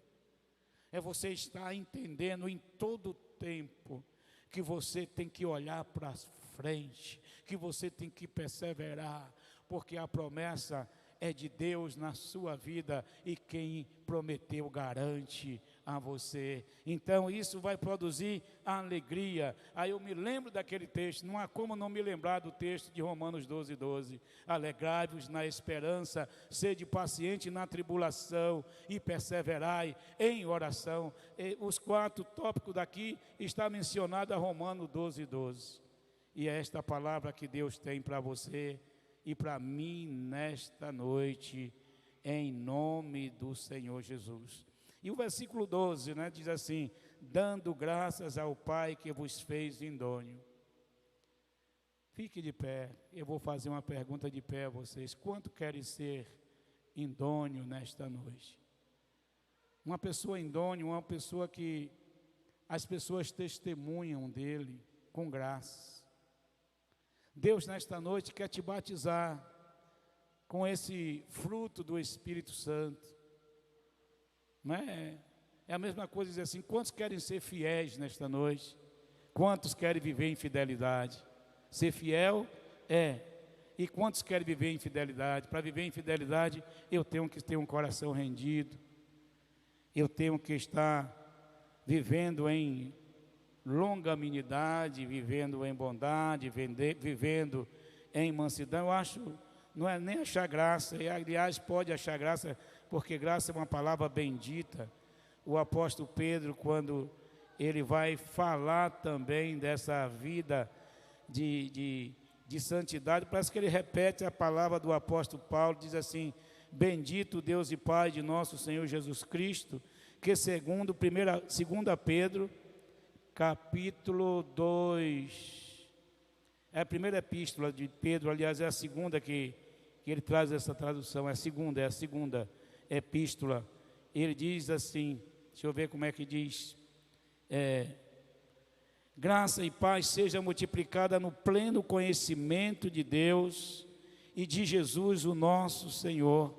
É você estar entendendo em todo o tempo que você tem que olhar para frente, que você tem que perseverar, porque a promessa é de Deus na sua vida e quem prometeu garante a você. Então isso vai produzir alegria. Aí eu me lembro daquele texto, não há como não me lembrar do texto de Romanos 12:12. Alegrai-vos na esperança, sede paciente na tribulação e perseverai em oração. E os 4 tópicos daqui está mencionado a Romanos 12:12. E é esta palavra que Deus tem para você e para mim nesta noite, em nome do Senhor Jesus. E o versículo 12, diz assim: dando graças ao Pai que vos fez idôneo. Fique de pé, eu vou fazer uma pergunta de pé a vocês. Quanto querem ser idôneo nesta noite? Uma pessoa idônea, uma pessoa que as pessoas testemunham dele com graça. Deus nesta noite quer te batizar com esse fruto do Espírito Santo. Não é? É a mesma coisa dizer assim: quantos querem ser fiéis nesta noite? Quantos querem viver em fidelidade? Ser fiel é. E quantos querem viver em fidelidade? Para viver em fidelidade, eu tenho que ter um coração rendido. Eu tenho que estar vivendo em longanimidade, vivendo em bondade, vivendo em mansidão. Eu acho, não é nem achar graça, e aliás pode achar graça, porque graça é uma palavra bendita. O apóstolo Pedro, quando ele vai falar também dessa vida de santidade, parece que ele repete a palavra do apóstolo Paulo, diz assim: bendito Deus e Pai de nosso Senhor Jesus Cristo, que segundo 2 Pedro, capítulo 2, é a primeira epístola de Pedro, aliás, é a segunda que ele traz essa tradução, é a segunda epístola. Ele diz assim, deixa eu ver como é que diz, graça e paz seja multiplicada no pleno conhecimento de Deus e de Jesus, o nosso Senhor,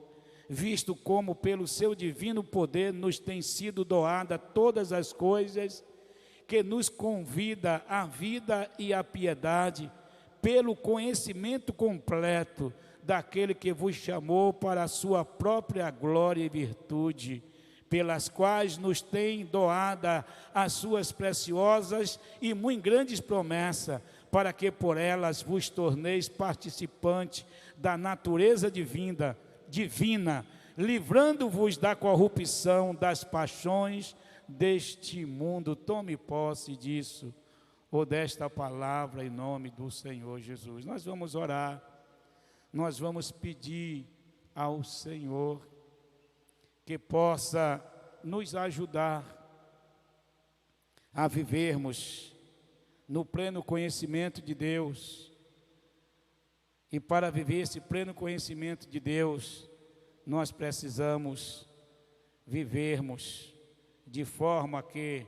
visto como pelo seu divino poder nos tem sido doada todas as coisas, que nos convida à vida e à piedade, pelo conhecimento completo daquele que vos chamou para a sua própria glória e virtude, pelas quais nos tem doada as suas preciosas e muito grandes promessas, para que por elas vos torneis participantes da natureza divina, livrando-vos da corrupção das paixões deste mundo. Tome posse disso, ou desta palavra, em nome do Senhor Jesus. Nós vamos orar, nós vamos pedir ao Senhor que possa nos ajudar a vivermos no pleno conhecimento de Deus. E para viver esse pleno conhecimento de Deus, nós precisamos vivermos de forma que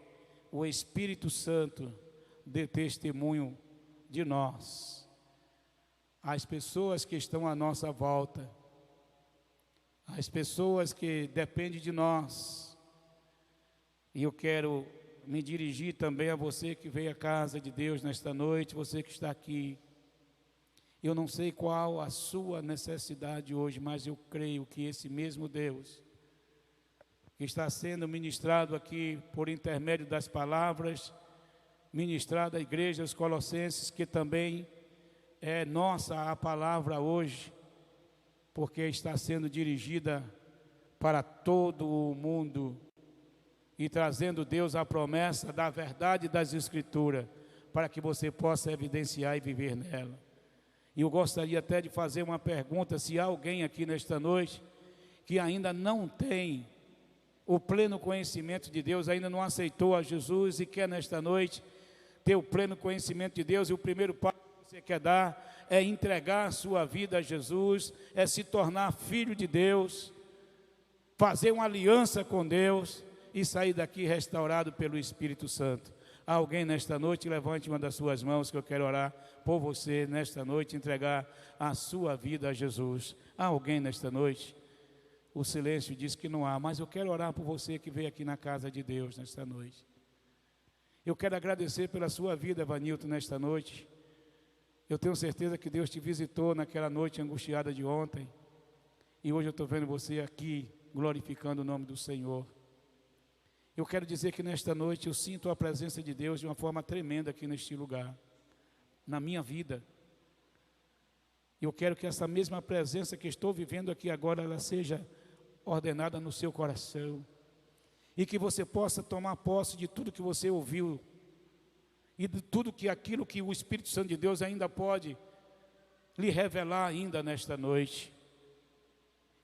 o Espírito Santo dê testemunho de nós. As pessoas que estão à nossa volta, as pessoas que dependem de nós. E eu quero me dirigir também a você que veio à casa de Deus nesta noite, você que está aqui. Eu não sei qual a sua necessidade hoje, mas eu creio que esse mesmo Deus que está sendo ministrado aqui por intermédio das palavras, ministrado à igreja dos Colossenses, que também é nossa a palavra hoje, porque está sendo dirigida para todo o mundo e trazendo Deus a promessa da verdade das Escrituras, para que você possa evidenciar e viver nela. E eu gostaria até de fazer uma pergunta: se há alguém aqui nesta noite que ainda não tem o pleno conhecimento de Deus, ainda não aceitou a Jesus e quer nesta noite ter o pleno conhecimento de Deus, e o primeiro passo que você quer dar é entregar a sua vida a Jesus, é se tornar filho de Deus, fazer uma aliança com Deus e sair daqui restaurado pelo Espírito Santo. Há alguém nesta noite? Levante uma das suas mãos que eu quero orar por você nesta noite, entregar a sua vida a Jesus. Há alguém nesta noite? O silêncio diz que não há, mas eu quero orar por você que veio aqui na casa de Deus nesta noite. Eu quero agradecer pela sua vida, Evanilton, nesta noite. Eu tenho certeza que Deus te visitou naquela noite angustiada de ontem. E hoje eu estou vendo você aqui, glorificando o nome do Senhor. Eu quero dizer que nesta noite eu sinto a presença de Deus de uma forma tremenda aqui neste lugar, na minha vida. Eu quero que essa mesma presença que estou vivendo aqui agora, ela seja ordenada no seu coração. E que você possa tomar posse de tudo que você ouviu e de tudo que aquilo que o Espírito Santo de Deus ainda pode lhe revelar ainda nesta noite.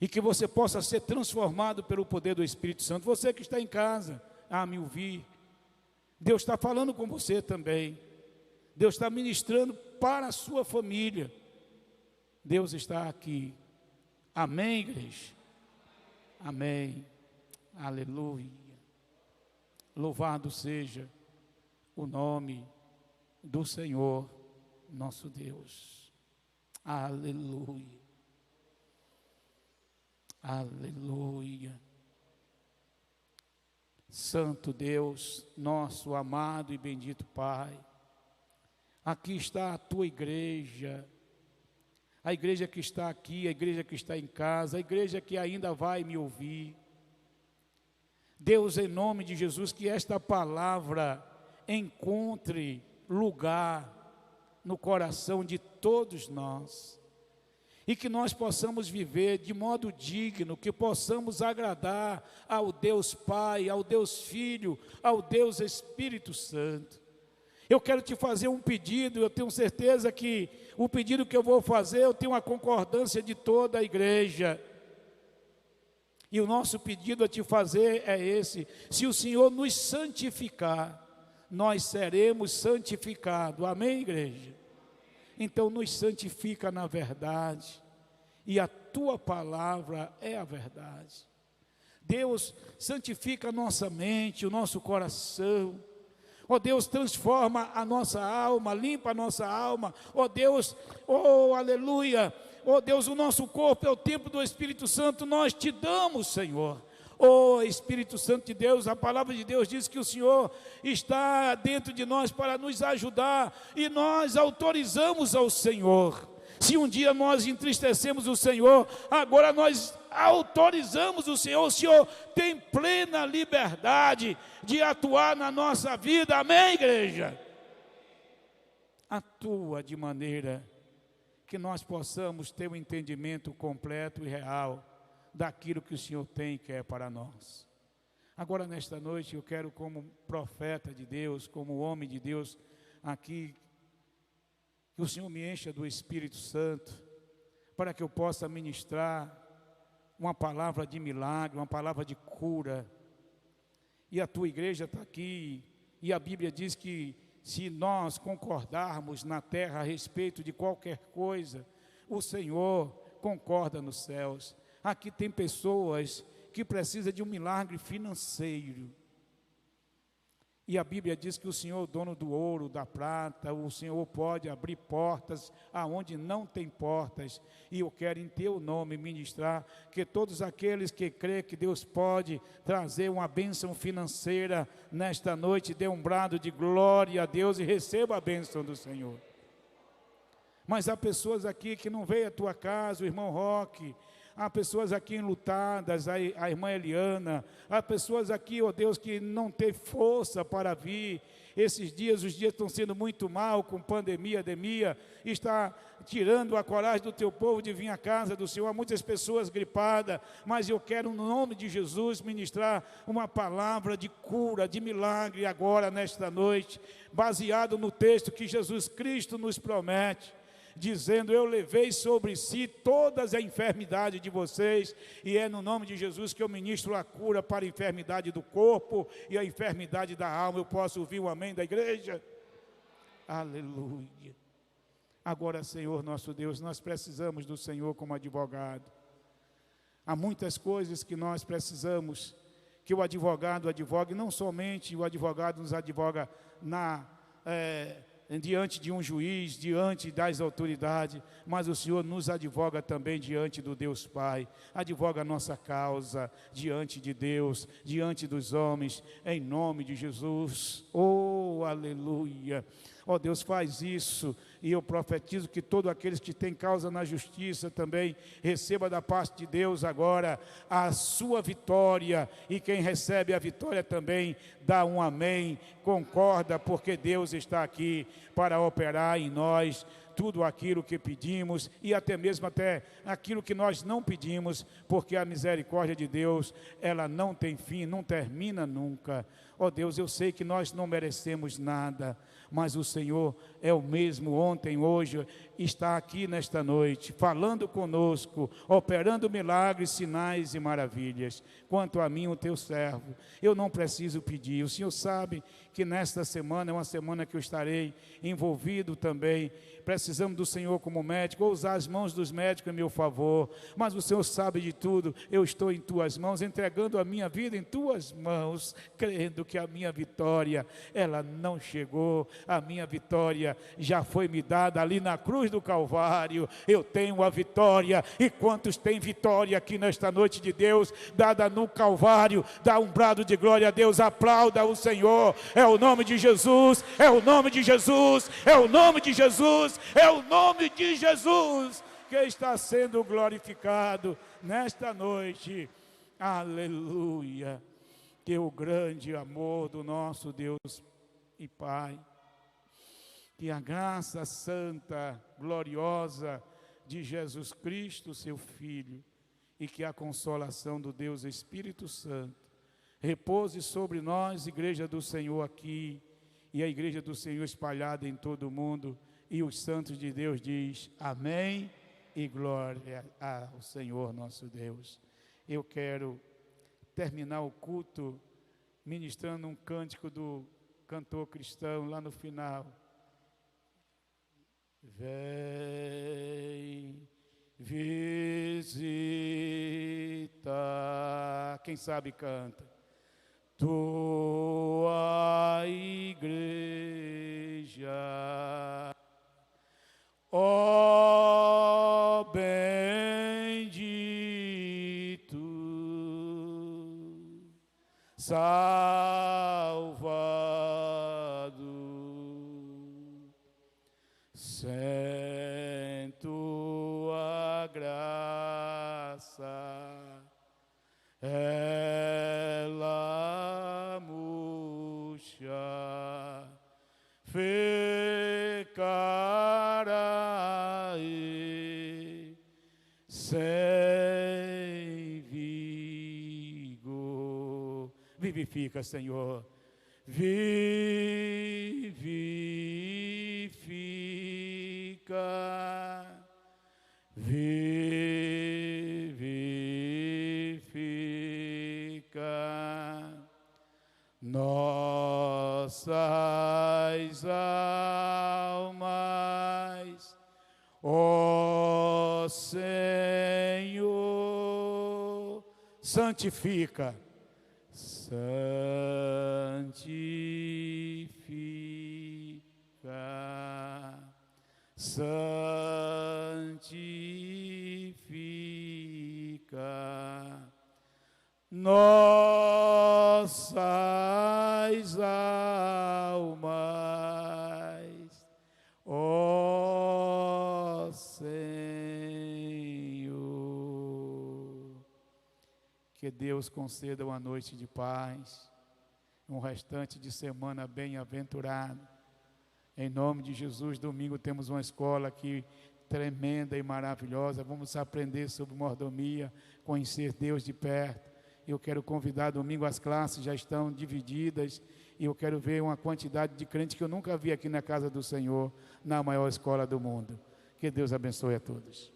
E que você possa ser transformado pelo poder do Espírito Santo. Você que está em casa a me ouvir, Deus está falando com você também. Deus está ministrando para a sua família. Deus está aqui. Amém, igreja? Amém. Aleluia. Louvado seja o nome do Senhor, nosso Deus. Aleluia. Aleluia. Santo Deus, nosso amado e bendito Pai, aqui está a tua igreja, a igreja que está aqui, a igreja que está em casa, a igreja que ainda vai me ouvir. Deus, em nome de Jesus, que esta palavra encontre lugar no coração de todos nós. E que nós possamos viver de modo digno, que possamos agradar ao Deus Pai, ao Deus Filho, ao Deus Espírito Santo. Eu quero te fazer um pedido, eu tenho certeza que o pedido que eu vou fazer, eu tenho a concordância de toda a igreja. E o nosso pedido a te fazer é esse: se o Senhor nos santificar, nós seremos santificados. Amém, igreja? Então nos santifica na verdade, e a tua palavra é a verdade. Deus, santifica a nossa mente, o nosso coração. Ó Deus, transforma a nossa alma, limpa a nossa alma. Ó Deus, oh aleluia. Ó Deus, o nosso corpo é o templo do Espírito Santo, nós te damos, Senhor. Ó Espírito Santo de Deus, a palavra de Deus diz que o Senhor está dentro de nós para nos ajudar, e nós autorizamos ao Senhor. Se um dia nós entristecemos o Senhor, agora nós autorizamos o Senhor tem plena liberdade de atuar na nossa vida, amém, igreja? Atua de maneira que nós possamos ter um entendimento completo e real daquilo que o Senhor tem e quer para nós. Agora, nesta noite, eu quero, como profeta de Deus, como homem de Deus aqui, que o Senhor me encha do Espírito Santo, para que eu possa ministrar uma palavra de milagre, uma palavra de cura. E a tua igreja está aqui, e a Bíblia diz que se nós concordarmos na terra a respeito de qualquer coisa, o Senhor concorda nos céus. Aqui tem pessoas que precisam de um milagre financeiro. E a Bíblia diz que o Senhor, dono do ouro, da prata, o Senhor pode abrir portas aonde não tem portas. E eu quero, em teu nome, ministrar que todos aqueles que creem que Deus pode trazer uma bênção financeira nesta noite, dê um brado de glória a Deus e receba a bênção do Senhor. Mas há pessoas aqui que não veio à tua casa, o irmão Roque. Há pessoas aqui enlutadas, a irmã Eliana. Há pessoas aqui, ó Deus, que não têm força para vir. Esses dias, os dias estão sendo muito mal com pandemia, está tirando a coragem do teu povo de vir à casa do Senhor. Há muitas pessoas gripadas, mas eu quero, no nome de Jesus, ministrar uma palavra de cura, de milagre agora, nesta noite, baseado no texto que Jesus Cristo nos promete, dizendo: eu levei sobre si todas as enfermidades de vocês, e é no nome de Jesus que eu ministro a cura para a enfermidade do corpo e a enfermidade da alma. Eu posso ouvir o amém da igreja? Aleluia. Agora, Senhor nosso Deus, nós precisamos do Senhor como advogado. Há muitas coisas que nós precisamos que o advogado advogue, não somente o advogado nos advoga diante de um juiz, diante das autoridades, mas o Senhor nos advoga também diante do Deus Pai, advoga a nossa causa diante de Deus, diante dos homens, em nome de Jesus. Oh, aleluia! Ó Deus, faz isso, e eu profetizo que todos aqueles que têm causa na justiça também receba da parte de Deus agora a sua vitória, e quem recebe a vitória também dá um amém, concorda, porque Deus está aqui para operar em nós tudo aquilo que pedimos e até mesmo aquilo que nós não pedimos, porque a misericórdia de Deus, ela não tem fim, não termina nunca. Ó Deus, eu sei que nós não merecemos nada, mas o Senhor é o mesmo ontem, hoje, está aqui nesta noite, falando conosco, operando milagres, sinais e maravilhas. Quanto a mim, o teu servo, eu não preciso pedir. O Senhor sabe que nesta semana é uma semana que eu estarei envolvido também. Precisamos do Senhor como médico, ou usar as mãos dos médicos em meu favor, mas o Senhor sabe de tudo. Eu estou em tuas mãos, entregando a minha vida em tuas mãos, crendo que a minha vitória, ela não chegou, a minha vitória já foi me dada ali na cruz do Calvário. Eu tenho a vitória, e quantos têm vitória aqui nesta noite de Deus, dada no Calvário? Dá um brado de glória a Deus, aplauda o Senhor. É o nome de Jesus, é o nome de Jesus, é o nome de Jesus, é o nome de Jesus que está sendo glorificado nesta noite. Aleluia. Que o grande amor do nosso Deus e Pai, que a graça santa, gloriosa de Jesus Cristo, seu Filho, e que a consolação do Deus Espírito Santo repouse sobre nós, Igreja do Senhor aqui, e a Igreja do Senhor espalhada em todo o mundo, e os santos de Deus diz amém e glória ao Senhor nosso Deus. Eu quero terminar o culto ministrando um cântico do cantor cristão lá no final. Vem, visita, quem sabe canta, tua igreja, ó bendito Salvador, sem tua graça, ela murcha, ficará aí, sem vigor. Vivifica, Senhor, vivifica, vivifica nossas almas, ó Senhor, santifica, santifica, santifica nossas almas, ó Senhor. Que Deus conceda uma noite de paz, um restante de semana bem-aventurado. Em nome de Jesus, domingo temos uma escola aqui tremenda e maravilhosa. Vamos aprender sobre mordomia, conhecer Deus de perto. Eu quero convidar domingo, as classes já estão divididas, e eu quero ver uma quantidade de crentes que eu nunca vi aqui na casa do Senhor, na maior escola do mundo. Que Deus abençoe a todos.